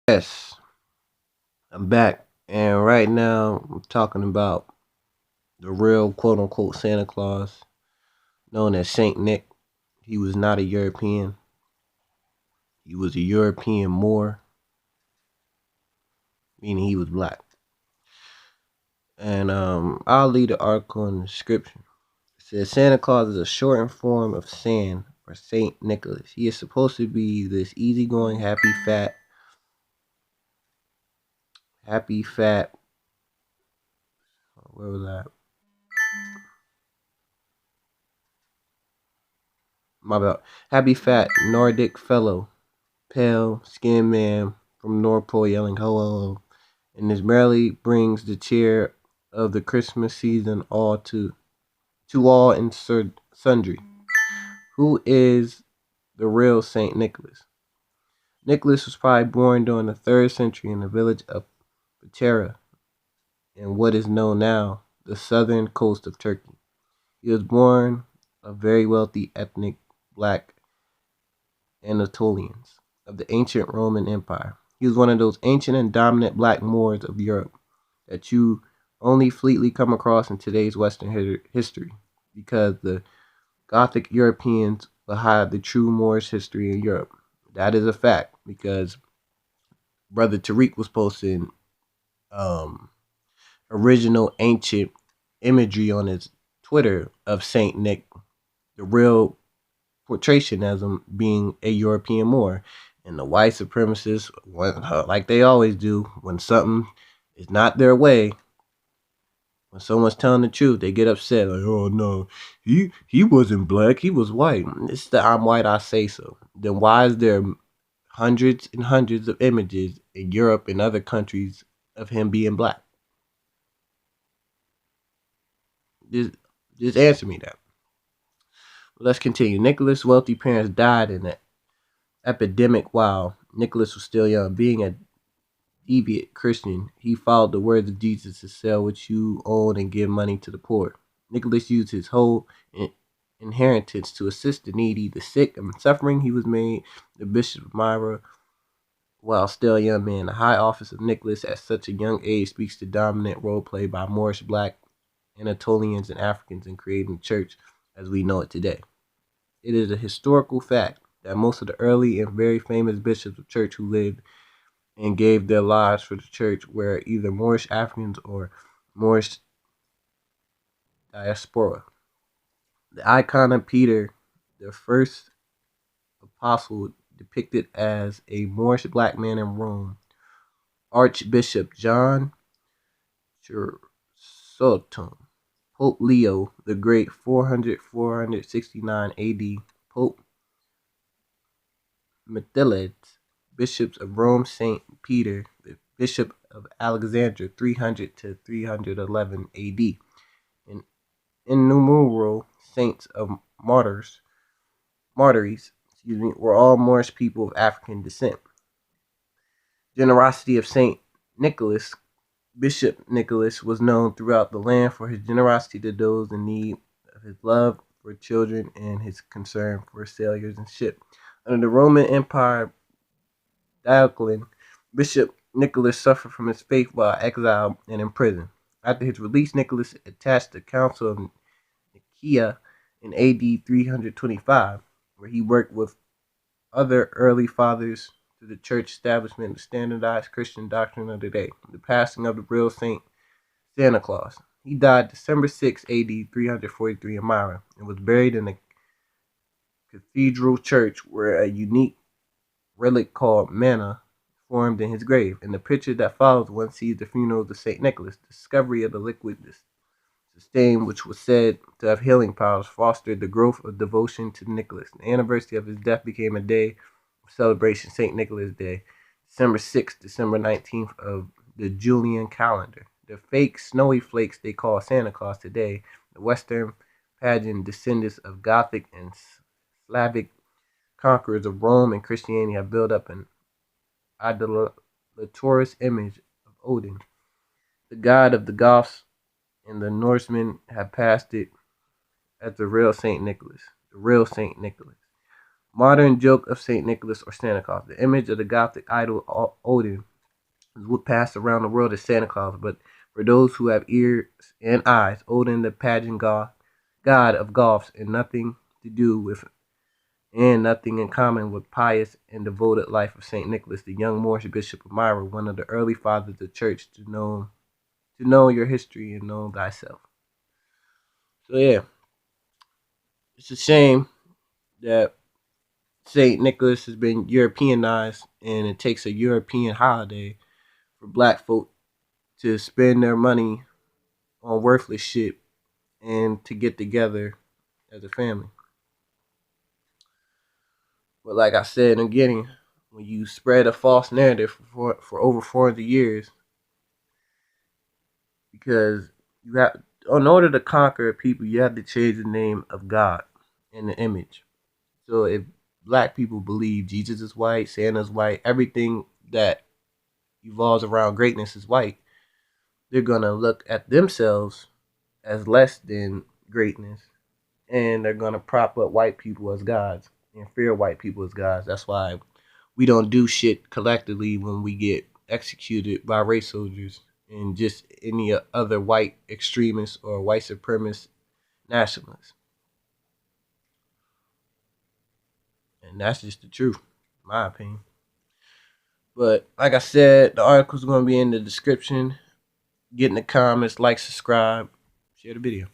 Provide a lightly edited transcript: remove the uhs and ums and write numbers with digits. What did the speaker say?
Yes, I'm back, and right now I'm talking about the real quote unquote Santa Claus, known as Saint Nick. He was not a European, he was a European Moor, meaning he was black. And I'll leave the article in the description. It says Santa Claus is a shortened form of San or Saint Nicholas. He is supposed to be this easygoing, happy fat. Where was that? My bad. Happy fat Nordic fellow, pale skinned man from North Pole yelling ho ho ho, and this merely brings the cheer of the Christmas season all to all and sundry. Who is the real Saint Nicholas? Nicholas was probably born during the 3rd century in the village of Patera in what is known now the southern coast of Turkey. He was born of very wealthy ethnic black Anatolians of the ancient Roman Empire. He was one of those ancient and dominant black Moors of Europe that you only fleetly come across in today's Western history, because the Gothic Europeans will hide the true Moorish history in Europe. That is a fact, because Brother Tariq was posting um, original ancient imagery on his Twitter of Saint Nick, the real portrayal as him being a European Moor. And the white supremacists, like they always do, when something is not their way, when someone's telling the truth, they get upset. Like, oh no, he wasn't black, he was white. It's the I'm white, I say so. Then why is there hundreds and hundreds of images in Europe and other countries of him being black? Just, just answer me that. Let's continue. Nicholas' wealthy parents died in an epidemic while Nicholas was still young. Being a deviant Christian, he followed the words of Jesus to sell what you own and give money to the poor. Nicholas used his whole inheritance to assist the needy, the sick, and suffering. He was made the Bishop of Myra while still a young man. The high office of Nicholas at such a young age speaks to dominant role played by Moorish black Anatolians and Africans in creating the church as we know it today. It is a historical fact that most of the early and very famous bishops of church who lived and gave their lives for the church were either Moorish Africans or Moorish diaspora. The icon of Peter, the first apostle, depicted as a Moorish black man in Rome, Archbishop John Chrysostom, Pope Leo the Great, 400-469 AD, Pope Methylides, bishops of Rome, Saint Peter, the Bishop of Alexandria, 300 to 311 AD, and innumerable saints of martyrs, were all Moorish people of African descent. Generosity of Saint Nicholas. Bishop Nicholas was known throughout the land for his generosity to those in need, of his love for children, and his concern for sailors and ships. Under the Roman Empire, Diocletian, Bishop Nicholas suffered from his faith while exiled and in prison. After his release, Nicholas attached the Council of Nicaea in AD 325, where he worked with other early fathers to the church establishment of standardized Christian doctrine of the day, the passing of the real Saint Santa Claus. He died December 6, AD 343 in Myra, and was buried in the cathedral church where a unique relic called manna formed in his grave. In the picture that follows, one sees the funeral of Saint Nicholas. The discovery of the liquid sustained, which was said to have healing powers, fostered the growth of devotion to Nicholas. The anniversary of his death became a day of celebration, St. Nicholas Day, December 6th, December 19th of the Julian calendar. The fake snowy flakes they call Santa Claus today, the Western pageant descendants of Gothic and Slavic conquerors of Rome and Christianity, have built up an idolatrous image of Odin, the god of the Goths, and the Norsemen have passed it as the real Saint Nicholas. The real Saint Nicholas. Modern joke of Saint Nicholas or Santa Claus. The image of the Gothic idol Odin is what passed around the world as Santa Claus, but for those who have ears and eyes, Odin, the pageant god of golf, and nothing to do with and nothing in common with pious and devoted life of Saint Nicholas, the young Moorish bishop of Myra, one of the early fathers of the church, to know your history and know thyself. So yeah, it's a shame that Saint Nicholas has been Europeanized, and it takes a European holiday for Black folk to spend their money on worthless shit and to get together as a family. But like I said in the beginning, when you spread a false narrative for over 400 years, because you have, in order to conquer people, you have to change the name of God and the image. So if black people believe Jesus is white, Santa's white, everything that evolves around greatness is white, they're gonna look at themselves as less than greatness, and they're gonna prop up white people as gods and fear white people as gods. That's why we don't do shit collectively when we get executed by race soldiers and just any other white extremists or white supremacist nationalists. And that's just the truth, in my opinion. But like I said, the article's going to be in the description. Get in the comments, like, subscribe, share the video.